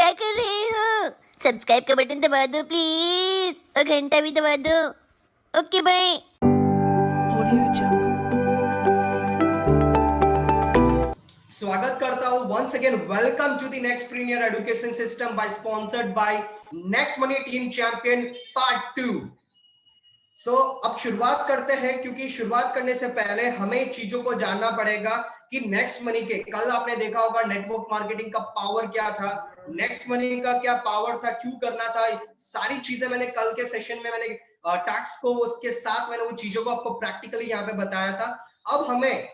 क्या कर रहे हो? सब्सक्राइब का बटन दबा दो प्लीज और घंटा भी दबा दो। Okay bye. स्वागत करता हूं once again. Welcome to the next premier education system by sponsored by next money team champion part 2। सो अब शुरुआत करते हैं, क्योंकि शुरुआत करने से पहले हमें चीजों को जानना पड़ेगा कि नेक्स्ट मनी के कल आपने देखा होगा नेटवर्क मार्केटिंग का पावर क्या था, नेक्स्ट मनी का क्या पावर था, क्यों करना था, सारी चीजें मैंने कल के सेशन में मैंने टास्क को उसके साथ मैंने वो चीजों को आपको प्रैक्टिकली यहाँ पे बताया था। अब हमें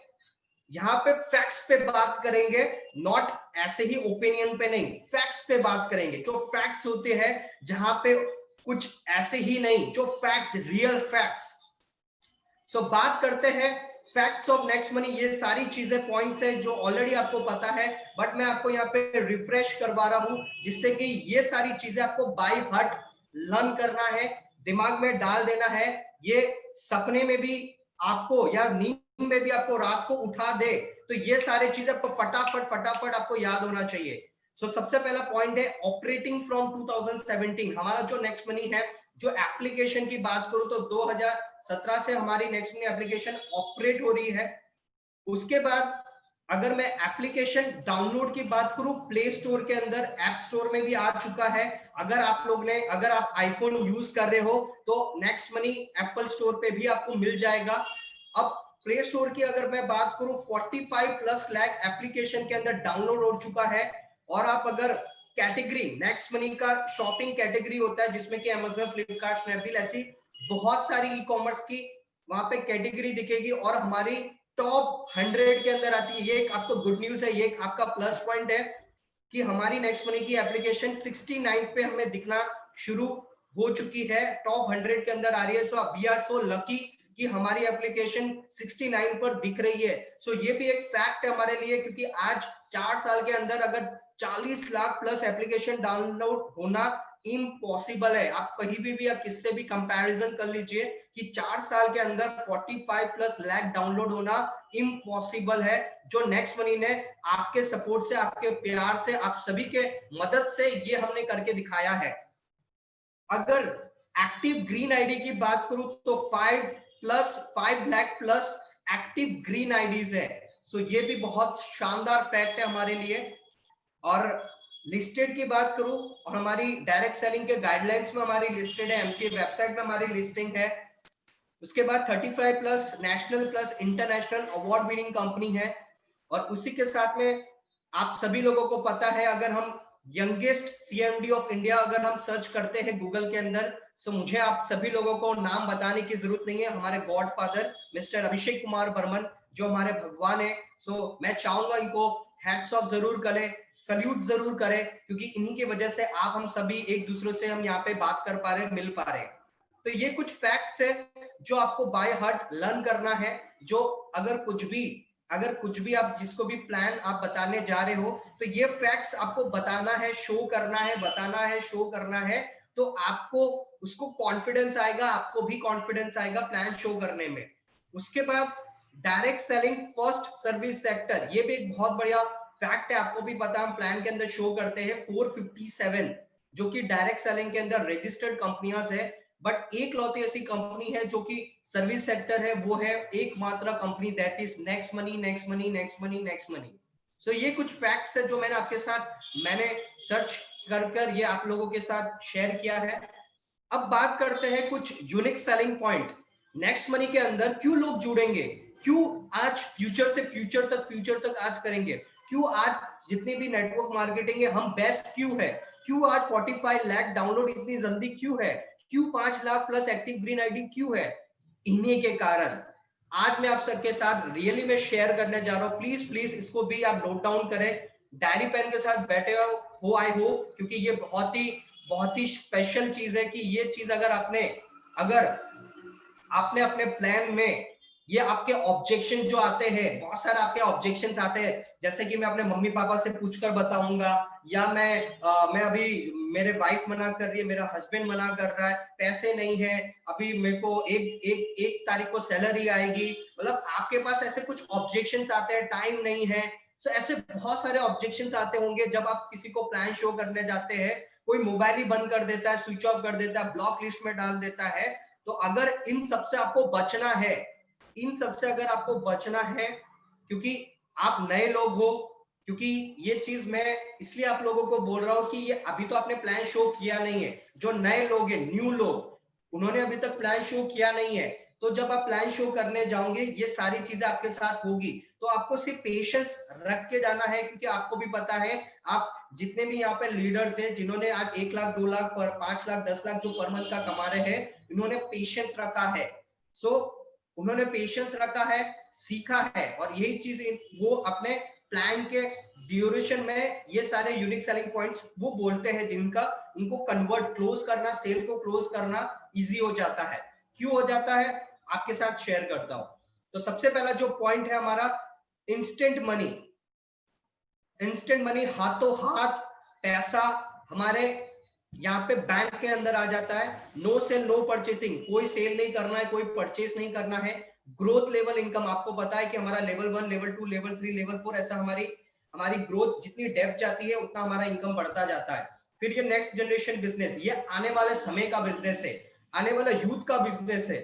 यहाँ पे फैक्ट्स पे बात करेंगे, नॉट ऐसे ही ओपिनियन पे नहीं, फैक्ट्स पे बात करेंगे। जो फैक्ट्स होते हैं जहां पे कुछ ऐसे ही नहीं, जो फैक्ट्स, रियल फैक्ट्स। सो बात करते हैं फैक्ट्स ऑफ नेक्स्ट मनी। ये सारी चीजें पॉइंट्स है जो ऑलरेडी आपको पता है, बट मैं आपको यहाँ पे रिफ्रेश करवा रहा हूं, जिससे कि ये सारी चीजें आपको बाय हार्ट लर्न करना है, दिमाग में डाल देना है। ये सपने में भी आपको या नींद में भी आपको रात को उठा दे, तो ये सारी चीजें आपको फटाफट आपको याद होना चाहिए। सो सबसे पहला पॉइंट है ऑपरेटिंग फ्रॉम 2017। हमारा जो नेक्स्ट मनी है, जो एप्लीकेशन की बात करूं तो 2017 से हमारी नेक्स्ट मनी एप्लीकेशन ऑपरेट हो रही है। उसके बाद अगर मैं एप्लीकेशन डाउनलोड की बात करूं, प्ले स्टोर के अंदर, ऐप स्टोर में भी आ चुका है। अगर आप आईफोन यूज कर रहे हो तो नेक्स्ट मनी एप्पल स्टोर पे भी आपको मिल जाएगा। अब प्ले स्टोर की अगर मैं बात करूं, 45+ लाख एप्लीकेशन के अंदर डाउनलोड हो चुका है। और आप अगर कैटेगरी, नेक्स्ट मनी का शॉपिंग कैटेगरी होता है जिसमें कि अमेज़न, फ्लिपकार्ट, स्नैपडील, ऐसी बहुत सारी ई कॉमर्स की वहां पे कैटेगरी दिखेगी और हमारी टॉप 100 के अंदर आती है। ये एक आपको गुड न्यूज है, ये एक आपका प्लस पॉइंट है कि हमारी नेक्स्ट मनी की एप्लीकेशन 69 पे हमें दिखना शुरू हो चुकी है, टॉप 100 के अंदर आ रही है। So we are so lucky कि हमारी एप्लीकेशन 69 पर दिख रही है। सो ये भी एक फैक्ट है हमारे लिए, क्योंकि आज 4 साल के अंदर अगर 40 लाख प्लस एप्लीकेशन डाउनलोड होना इम्पॉसिबल है। आप कहीं भी आप किससे भी कंपैरिजन कर लीजिए कि 4 साल के अंदर 45+ लाख डाउनलोड होना इम्पॉसिबल है। जो नेक्स्ट मनी ने आपके सपोर्ट से, आपके प्यार से, आप सभी के मदद से ये हमने करके दिखाया है। अगर एक्टिव ग्रीन आईडी की बात करूं तो 5 lakh plus active green IDs है। सो ये भी बहुत शानदार फैक्ट है हमारे लिए। और लिस्टेड की बात करूं और हमारी डायरेक्ट सेलिंग के गाइडलाइंस में हमारी लिस्टेड है, एमसीए वेबसाइट में हमारी लिस्टिंग है। उसके बाद 35+ national plus international award winning company है। और उसी के साथ में आप सभी लोगों को पता है, अगर हम यंगेस्ट सीएमडी ऑफ इंडिया अगर हम सर्च करते हैं गूगल के अंदर, तो मुझे आप सभी लोगों को नाम बताने की जरूरत नहीं है। हमारे गॉडफादर मिस्टर अभिषेक कुमार बर्मन जो हमारे भगवान है, सो मैं चाहूंगा इनको हैट्स ऑफ जरूर करें, सल्यूट जरूर करें, क्योंकि इन्हीं की वजह से आप हम सभी एक दूसरे से हम यहाँ पे बात कर पा रहे हैं, मिल पा रहे हैं। तो ये कुछ फैक्ट्स है जो आपको बाय हार्ट लर्न करना है। जो अगर कुछ भी आप जिसको भी प्लान आप बताने जा रहे हो, तो ये फैक्ट्स आपको बताना है, शो करना है, बताना है, शो करना है। तो आपको उसको कॉन्फिडेंस आएगा, आपको भी कॉन्फिडेंस आएगा प्लान शो करने में। उसके बाद direct selling first service sector, ये भी एक बहुत बढ़िया फैक्ट है। आपको भी पता, हम प्लान के अंदर शो करते हैं 457 जो कि डायरेक्ट सेलिंग के अंदर रजिस्टर्ड कंपनियां है। बट एक लौती ऐसी कंपनी है जो कि सर्विस सेक्टर है, वो है एकमात्र company, that is next money, next money, next money, next money. So ये कुछ फैक्ट्स है जो मैंने आपके साथ मैंने सर्च कर ये आप लोगों के साथ शेयर किया है। अब बात करते हैं कुछ unique selling point. Next money के अंदर क्यों लोग जुड़ेंगे, क्यों आज फ्यूचर तक आज करेंगे, क्यों आज जितनी भी नेटवर्क मार्केटिंग है हम बेस्ट क्यों है, क्यों आज 45 लाख डाउनलोड इतनी जल्दी क्यों है, क्यों 5 lakh plus active green ID क्यों है, इन्हीं के कारण आज मैं आप सबके साथ रियली में शेयर करने जा रहा हूं। प्लीज इसको भी आप नोट डाउन करें, डायरी पेन के साथ बैठे हो आई हो, क्योंकि ये बहुत ही स्पेशल चीज है कि ये चीज अगर आपने अपने प्लान में, ये आपके ऑब्जेक्शन जो आते हैं, बहुत सारे आपके ऑब्जेक्शंस आते हैं, जैसे कि मैं अपने मम्मी पापा से पूछकर बताऊंगा, या मैं अभी मेरे वाइफ मना कर रही है, मेरा हस्बैंड मना कर रहा है, पैसे नहीं है, अभी मेरे को एक तारीख को सैलरी आएगी, मतलब आपके पास ऐसे कुछ ऑब्जेक्शंस आते हैं, टाइम नहीं है, सो ऐसे बहुत सारे ऑब्जेक्शंस आते होंगे जब आप किसी को प्लान शो करने जाते हैं, कोई मोबाइल ही बंद कर देता है, स्विच ऑफ कर देता है, ब्लॉक लिस्ट में डाल देता है। तो अगर इन सबसे आपको बचना है, इन सबसे अगर आपको बचना है, क्योंकि आप नए लोग हो, क्योंकि ये चीज मैं इसलिए आप लोगों को बोल रहा हूँ कि ये अभी तो आपने प्लान शो किया नहीं है, जो नए लोग हैं, न्यू लोग, उन्होंने अभी तक प्लान शो किया नहीं है। तो जब आप प्लान शो करने जाओगे, ये सारी चीजें आपके साथ होगी, तो आपको सिर्फ पेशेंस रख के जाना है, क्योंकि आपको भी पता है, आप जितने भी यहाँ पे लीडर्स हैं जिन्होंने आज 1 लाख 2 लाख पर 5 लाख 10 लाख जो पर मंथ का कमा रहे हैं, इन्होंने पेशेंस रखा है। सो उन्होंने पेशेंस रखा है, सीखा है, और यही चीज वो अपने प्लान के ड्यूरेशन में ये सारे यूनिक सेलिंग पॉइंट्स वो बोलते हैं, जिनका उनको कन्वर्ट क्लोज करना, सेल को क्लोज करना इजी हो जाता है। क्यों हो जाता है, आपके साथ शेयर करता हूं। तो सबसे पहला जो पॉइंट है हमारा, इंस्टेंट मनी। इंस्टेंट मनी, हाथों हाथ पैसा हमारे यहाँ पे बैंक के अंदर आ जाता है। नो सेल नो परचेसिंग, कोई सेल नहीं करना है, कोई परचेस नहीं करना है। ग्रोथ लेवल इनकम, आपको पता है कि हमारा लेवल 1 लेवल 2 लेवल 3 लेवल 4 ऐसा हमारी ग्रोथ जितनी डेप्थ जाती है उतना हमारा इनकम बढ़ता जाता है। फिर ये नेक्स्ट जनरेशन बिजनेस, ये आने वाले समय का बिजनेस है, आने वाला यूथ का बिजनेस है।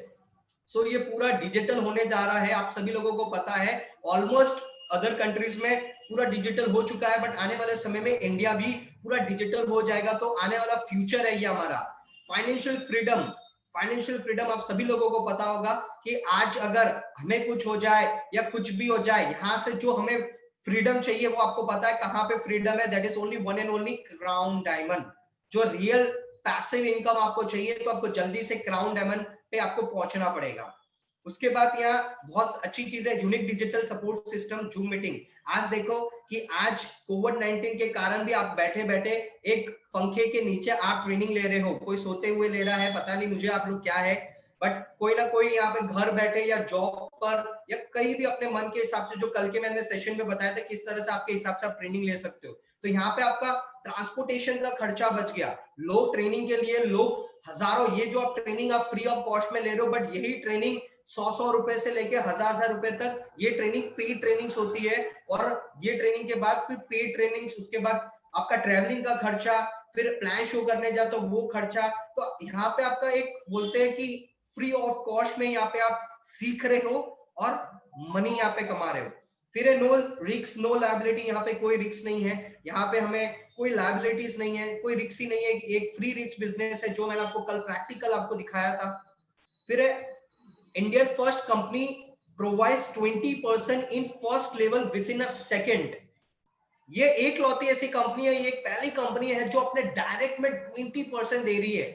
सो ये पूरा डिजिटल होने जा रहा है, आप सभी लोगों को पता है। ऑलमोस्ट अदर कंट्रीज में पूरा डिजिटल हो चुका है, बट आने वाले समय में इंडिया भी पूरा डिजिटल हो जाएगा। तो आने वाला फ्यूचर है ये हमारा। फाइनेंशियल फ्रीडम, फाइनेंशियल फ्रीडम आप सभी लोगों को पता होगा कि आज अगर हमें कुछ हो जाए या कुछ भी हो जाए, यहाँ से जो हमें फ्रीडम चाहिए वो आपको पता है कहाँ पे फ्रीडम है, that is only one and only crown diamond. जो रियल पैसिव इनकम आपको चाहिए, तो आपको जल्दी से क्राउन डायमंड पे आपको पहुंचना पड़ेगा। उसके बाद यहाँ बहुत अच्छी चीज है, unique digital support system, zoom meeting. आज देखो कि आज कोविड-19 के कारण भी आप बैठे बैठे एक पंखे के नीचे आप ट्रेनिंग ले रहे हो, कोई सोते हुए ले रहा है, पता नहीं मुझे आप लोग क्या है, बट कोई ना कोई यहाँ पे घर बैठे या जॉब पर या कहीं भी अपने मन के हिसाब से, जो कल के मैंने सेशन में बताया था किस तरह से आपके हिसाब से आप ट्रेनिंग ले सकते हो। तो यहाँ पे आपका ट्रांसपोर्टेशन का खर्चा बच गया। लोग ट्रेनिंग के लिए, लोग हजारों, ये जो आप ट्रेनिंग आप फ्री ऑफ कॉस्ट में ले रहे हो, बट यही ट्रेनिंग 100 रुपए से लेके हजार रुपए तक ये ट्रेनिंग पेड ट्रेनिंग्स होती है। और ये ट्रेनिंग के बाद फिर पेड ट्रेनिंग्स, उसके बाद आपका ट्रैवलिंग का खर्चा, फिर प्लान शो करने जाओ तो वो खर्चा। तो यहाँ पे आपका एक बोलते हैं कि फ्री ऑफ कॉस्ट में यहाँ पे आप सीख रहे हो और मनी यहाँ पे कमा रहे हो। फिर नो रिस्क नो लायबिलिटी, यहाँ पे कोई रिस्क नहीं है, यहाँ पे हमें कोई लायबिलिटीज नहीं है, कोई रिस्क ही नहीं है। एक फ्री रिस्क बिजनेस है, जो मैंने आपको कल प्रैक्टिकल आपको दिखाया था। फिर Indian first company provides 20% in first level within a second। ये एक लौती ऐसी कंपनी है, ये एक पहली कंपनी है जो अपने डायरेक्ट में 20% दे रही है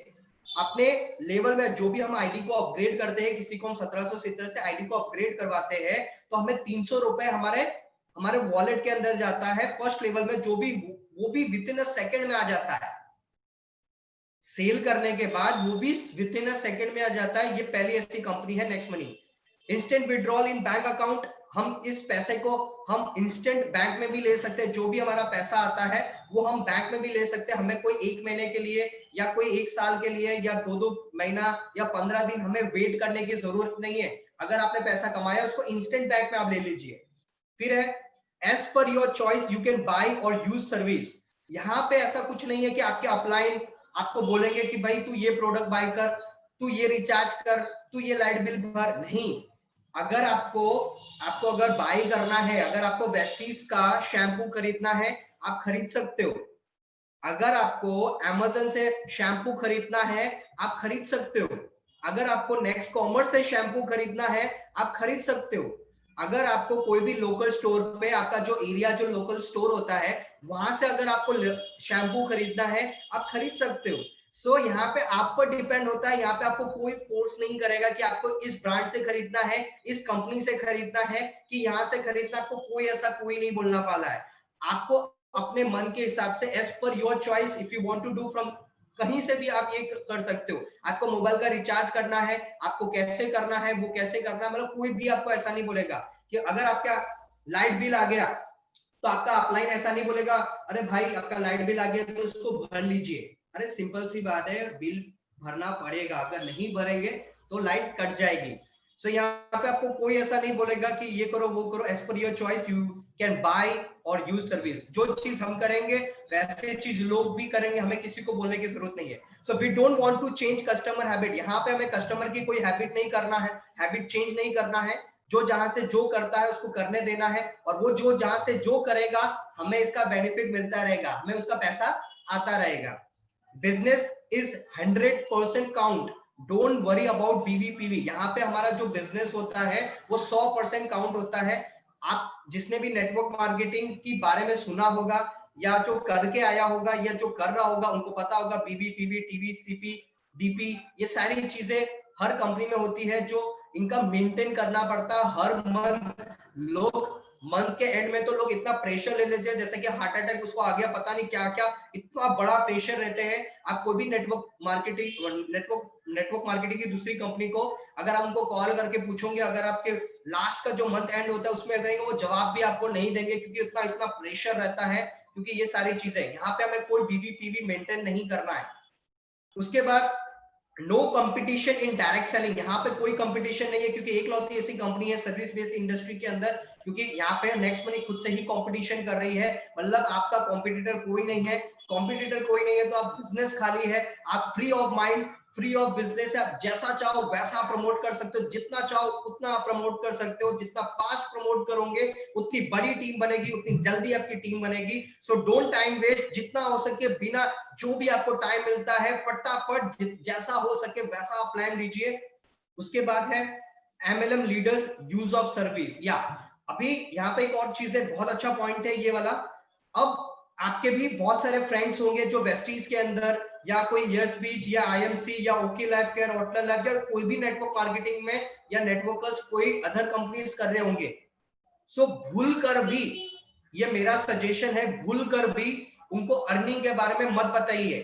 अपने लेवल में। जो भी हम आईडी को अपग्रेड करते हैं, किसी को हम 1770 से आईडी को अपग्रेड करवाते हैं, तो हमें 300 रुपए हमारे वॉलेट के अंदर जाता है फर्स्ट लेवल में, जो भी वो भी विद इन अ सेकेंड में आ जाता है। सेल करने के बाद वो भी विद इन अ सेकेंड में आ जाता है। ये पहली ऐसी कंपनी है नेक्स्ट मनी। इंस्टेंट विड्रॉल इन बैंक अकाउंट, हम इस पैसे को हम इंस्टेंट बैंक में भी ले सकते हैं। जो भी हमारा पैसा आता है वो हम बैंक में भी ले सकते हैं। हमें कोई 1 महीने के लिए या कोई 1 साल के लिए या 2 महीना या 15 दिन हमें वेट करने की जरूरत नहीं है। अगर आपने पैसा कमाया उसको इंस्टेंट बैंक में आप ले लीजिए। फिर है as per your choice you can buy और यूज सर्विस। यहाँ पे ऐसा कुछ नहीं है कि आपके अपलाइन आपको बोलेंगे कि भाई तू ये प्रोडक्ट बाय कर, तू ये रिचार्ज कर, तू ये लाइट बिल भर। नहीं, अगर आपको अगर बाय करना है, अगर आपको वेस्टीज का शैम्पू खरीदना है, आप खरीद सकते हो। अगर आपको अमेज़न से शैम्पू खरीदना है, आप खरीद सकते हो। अगर आपको नेक्स्ट कॉमर्स से शैम्पू खरीदना है, आप खरीद सकते हो। अगर आपको कोई भी लोकल स्टोर पे, आपका जो एरिया जो लोकल स्टोर होता है, वहां से अगर आपको शैम्पू खरीदना है, आप खरीद सकते हो। सो यहाँ पे आप पर डिपेंड होता है, यहाँ पे आपको कोई फोर्स नहीं करेगा कि आपको इस ब्रांड से खरीदना है, इस कंपनी से खरीदना है, कि यहाँ से खरीदना। आपको कोई ऐसा कोई नहीं बोलना वाला है। आपको अपने मन के हिसाब से as per your choice, if you want to do from कहीं से भी आप ये कर सकते हो। आपको मोबाइल का रिचार्ज करना है, आपको कैसे करना है वो कैसे करना है, मतलब कोई भी आपको ऐसा नहीं बोलेगा कि अगर आपका लाइट बिल आ गया तो आपका अपलाइन ऐसा नहीं बोलेगा अरे भाई आपका लाइट बिल आ गया तो उसको भर लीजिए। अरे सिंपल सी बात है, बिल भरना पड़ेगा, अगर नहीं भरेंगे तो लाइट कट जाएगी। सो यहाँ पे आपको कोई ऐसा नहीं बोलेगा कि ये करो वो करो। As per your choice you can buy और यूज सर्विस। जो चीज हम करेंगे वैसे चीज लोग भी करेंगे, हमें किसी को बोलने की जरूरत नहीं है। So we don't want to change customer habit. यहाँ पे हमें कस्टमर की कोई हैबिट नहीं करना है, हैबिट चेंज नहीं करना है। जो जहां से जो करता है उसको करने देना है, और वो जो जहां से जो करेगा हमें इसका बेनिफिट मिलता रहेगा, हमें उसका पैसा आता रहेगा। Business is 100% count, don't worry about BVPV. यहाँ पे हमारा जो बिजनेस होता है वो 100% काउंट होता है। आप जिसने भी नेटवर्क मार्केटिंग के बारे में सुना होगा या जो करके आया होगा या जो कर रहा होगा उनको पता होगा बीवीपीवी, टीवीसीपी, डीपी, ये सारी चीजें हर कंपनी में होती है जो इनका मेंटेन करना पड़ता है हर मंथ। लोग मंथ के एंड में तो लोग इतना प्रेशर ले लेते हैं जैसे कि हार्ट अटैक उसको आ गया, पता नहीं क्या क्या, इतना बड़ा प्रेशर रहते हैं। आप कोई भी नेटवर्क मार्केटिंग की दूसरी कंपनी को अगर आप उनको कॉल करके पूछोगे, अगर आपके लास्ट का जो मंथ एंड होता है उसमें करेंगे, वो जवाब भी आपको नहीं देंगे क्योंकि इतना इतना प्रेशर रहता है, क्योंकि ये सारी चीजें यहाँ पे हमें कोई बीवीपीवी मेंटेन नहीं करना है। उसके बाद no competition in direct selling, यहाँ पे कोई कंपटीशन नहीं है क्योंकि एक लौती ऐसी कंपनी है सर्विस बेस्ड इंडस्ट्री के अंदर, क्योंकि यहाँ पे नेक्स्ट मनी खुद से ही कंपटीशन कर रही है, मतलब आपका कॉम्पिटिटर कोई नहीं है। कॉम्पिटिटर कोई नहीं है तो आप बिजनेस खाली है, आप free of mind, free of business है, आप जैसा चाहो वैसा प्रमोट कर सकते हो, जितना चाहो उतना प्रमोट कर सकते हो, जितना फास्ट प्रमोट करोगे उतनी बड़ी टीम बनेगी, उतनी जल्दी आपकी टीम बनेगी। सो डोंट टाइम वेस्ट, जितना हो सके बिना, जो भी आपको टाइम मिलता है फटाफट जैसा हो सके वैसा आप प्लान दीजिए। उसके बाद है MLM leaders use of service. या अभी यहाँ पे एक और चीज है, बहुत अच्छा पॉइंट है ये वाला। अब आपके भी बहुत सारे फ्रेंड्स होंगे जो वेस्टीज के अंदर या कोई यस बीच या आईएमसी या okay life care, hotel life या कोई भी नेटवर्क मार्केटिंग में या नेटवर्कर्स कोई अदर कंपनीज कर रहे होंगे। सो भूल कर भी, ये मेरा सजेशन है, भूल कर भी उनको अर्निंग के बारे में मत बताइए,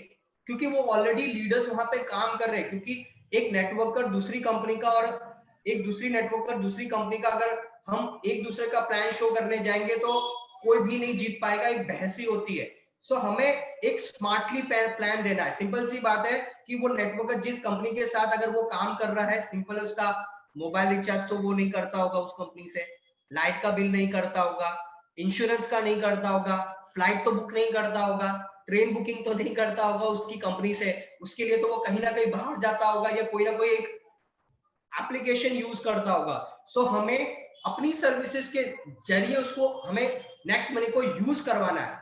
क्योंकि वो ऑलरेडी लीडर्स वहां पे काम कर रहे हैं। क्योंकि एक नेटवर्कर दूसरी कंपनी का और एक दूसरी नेटवर्कर दूसरी कंपनी का, अगर हम एक दूसरे का प्लान शो करने जाएंगे तो कोई भी नहीं जीत पाएगा, एक बहस ही होती है। सो हमें एक स्मार्टली प्लान देना है। सिंपल सी बात है कि वो नेटवर्कर जिस कंपनी के साथ अगर वो काम कर रहा है, सिंपल है उसका मोबाइल रिचार्ज तो वो नहीं करता होगा उस कंपनी से, लाइट का बिल नहीं करता होगा, इंश्योरेंस का नहीं करता होगा, फ्लाइट तो बुक नहीं करता होगा, ट्रेन बुकिंग तो नहीं करता होगा उसकी कंपनी से, उसके लिए तो वो कहीं ना कहीं बाहर जाता होगा या कोई ना कोई एक एप्लीकेशन यूज करता होगा। सो हमें अपनी सर्विसेज के जरिए उसको, हमें नेक्स्ट मनी को यूज करवाना है।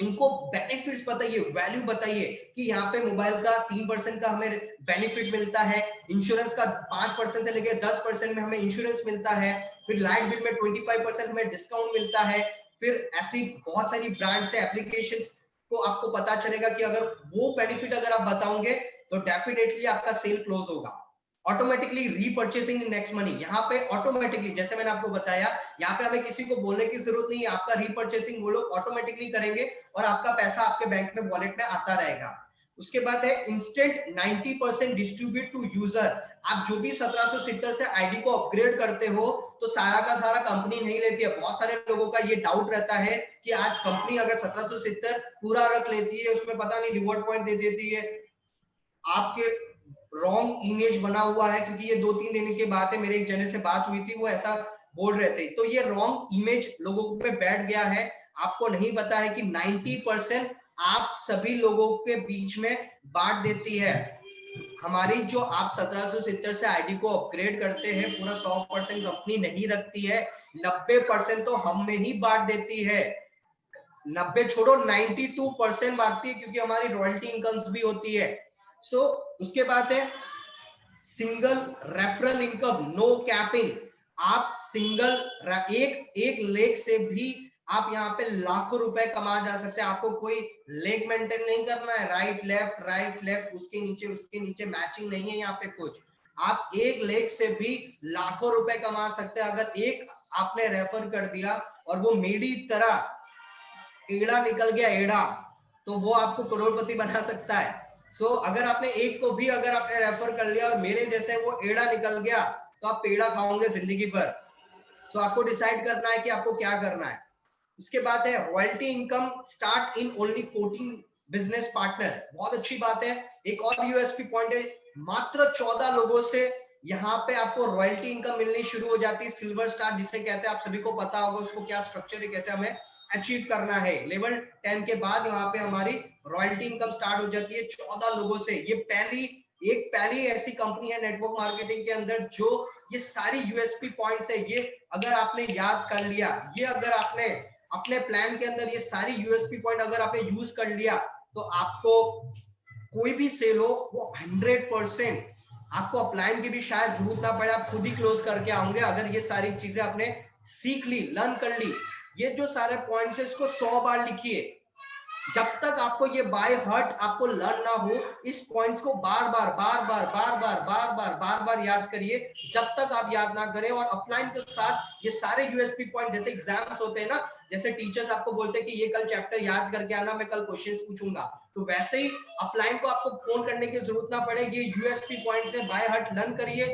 इनको बेनिफिट्स बताइए, वैल्यू बताइए कि यहाँ पे मोबाइल का 3% का हमें बेनिफिट मिलता है, इंश्योरेंस का 5% से लेकर 10% में हमें इंश्योरेंस मिलता है, फिर लाइट बिल में 25% हमें डिस्काउंट मिलता है। फिर ऐसी बहुत सारी ब्रांड से एप्लीकेशन को आपको पता चलेगा कि अगर वो बेनिफिट अगर आप बताओगे तो डेफिनेटली आपका सेल क्लोज होगा। ऑटोमेटिकली रीपर्चेसिंग इन नेक्स्ट मनी, यहाँ पे ऑटोमेटिकली जैसे मैंने आपको बताया, यहाँ पे हमें किसी को बोलने की जरूरत नहीं है, आपका रीपर्चेसिंग वो लोग ऑटोमेटिकली करेंगे और आपका पैसा आपके बैंक में वॉलेट में आता रहेगा। उसके बाद है इंस्टेंट 90% डिस्ट्रीब्यूट टू यूजर। आप जो भी 1770 से आईडी को अपग्रेड करते हो तो सारा का सारा कंपनी नहीं लेती है। बहुत सारे लोगों का ये डाउट रहता है कि आज कंपनी अगर 1770 पूरा रख लेती है, उसमें पता नहीं रिवॉर्ड पॉइंट दे देती है, आपके रॉन्ग इमेज बना हुआ है। क्योंकि ये 2-3 दिन की बात है, मेरे एक जने से बात हुई थी, वो ऐसा बोल रहे थे। तो ये रॉन्ग इमेज लोगों पे बैठ गया है। आपको नहीं पता है कि 90% आप सभी लोगों के बीच में बांट देती है। हमारी जो आप 1770 से आईडी को अपग्रेड करते हैं, पूरा 100% कंपनी नहीं रखती है, 90% तो हम में ही बांट देती है। 90 छोड़ो, 92% बांटती है, क्योंकि हमारी रॉयल्टी इनकम्स भी होती है। सो उसके बाद है single referral income, no capping. आप सिंगल एक लेग से भी आप यहाँ पे लाखों रुपए कमा जा सकते हैं। आपको कोई लेग मेंटेन नहीं करना है, राइट लेफ्ट उसके नीचे मैचिंग नहीं है यहाँ पे कुछ। आप एक लेग से भी लाखों रुपए कमा सकते हैं। अगर एक आपने रेफर कर दिया और वो मेरी तरह एड़ा निकल गया, एड़ा, तो वो आपको करोड़पति बना सकता है। सो अगर आपने एक को भी अगर आपने रेफर कर लिया और मेरे जैसे वो एड़ा निकल गया, तो आप पेड़ा खाओगे जिंदगी भर। सो आपको डिसाइड करना है कि आपको क्या करना है। उसके बाद है royalty income start in only 14 business partner. बहुत अच्छी बात है। एक और यूएसपी पॉइंट है, मात्र 14 लोगों से यहाँ पे आपको रॉयल्टी इनकम मिलनी शुरू हो जाती है। सिल्वर स्टार जिसे कहते हैं, आप सभी को पता होगा उसको क्या स्ट्रक्चर है, कैसे हमें अचीव करना है। लेवल 10 के बाद यहाँ पे हमारी रॉयल्टी इनकम स्टार्ट हो जाती है 14 लोगों से। ये पहली ऐसी कंपनी है नेटवर्क मार्केटिंग के अंदर जो ये सारी यूएसपी पॉइंट्स है, ये अगर आपने याद कर लिया, ये अगर आपने अपने प्लान के अंदर ये सारी यूएसपी पॉइंट अगर आपने यूज कर लिया, तो आपको कोई भी सेल हो वो 100% आपको अपलाइन की भी शायद जरूरत ना पड़े, आप खुद ही क्लोज करके आओगे अगर ये सारी चीजें आपने सीख ली, लर्न कर ली। ये जो सारे पॉइंट्स है इसको 100 बार लिखिए। जब तक आपको ये बाय हार्ट आपको लर्न ना हो, इस पॉइंट्स को बार बार याद करिए, जब तक आप याद ना करें। और अपलाइन के साथ ये सारे यूएसपी पॉइंट, जैसे एग्जाम्स होते हैं ना, जैसे टीचर्स आपको बोलते हैं कि ये कल चैप्टर याद करके आना, मैं कल क्वेश्चंस पूछूंगा, तो वैसे ही अपलाइन को आपको फोन करने की जरूरत ना पड़े। ये यूएसपी पॉइंट्स है, बाय हार्ट लर्न करिए।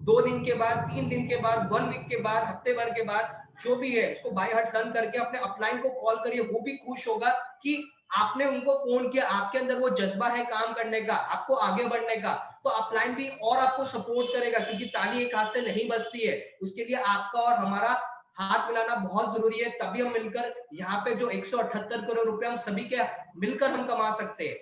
2 दिन के बाद, 3 दिन के बाद, 1 वीक के बाद, हफ्ते भर के बाद, जो भी है इसको बाय हार्ट लर्न करके अपने अपलाइन को कॉल करिए। वो भी खुश होगा कि आपने उनको फोन किया, आपके अंदर वो जज्बा है काम करने का, आपको आगे बढ़ने का। तो अपलाइन भी और आपको सपोर्ट करेगा, क्योंकि ताली एक हाथ से नहीं बजती है। उसके लिए आपका और हमारा हाथ मिलाना बहुत जरूरी है, तभी हम मिलकर यहाँ पे जो 178 करोड़ रुपए हम सभी के मिलकर हम कमा सकते हैं।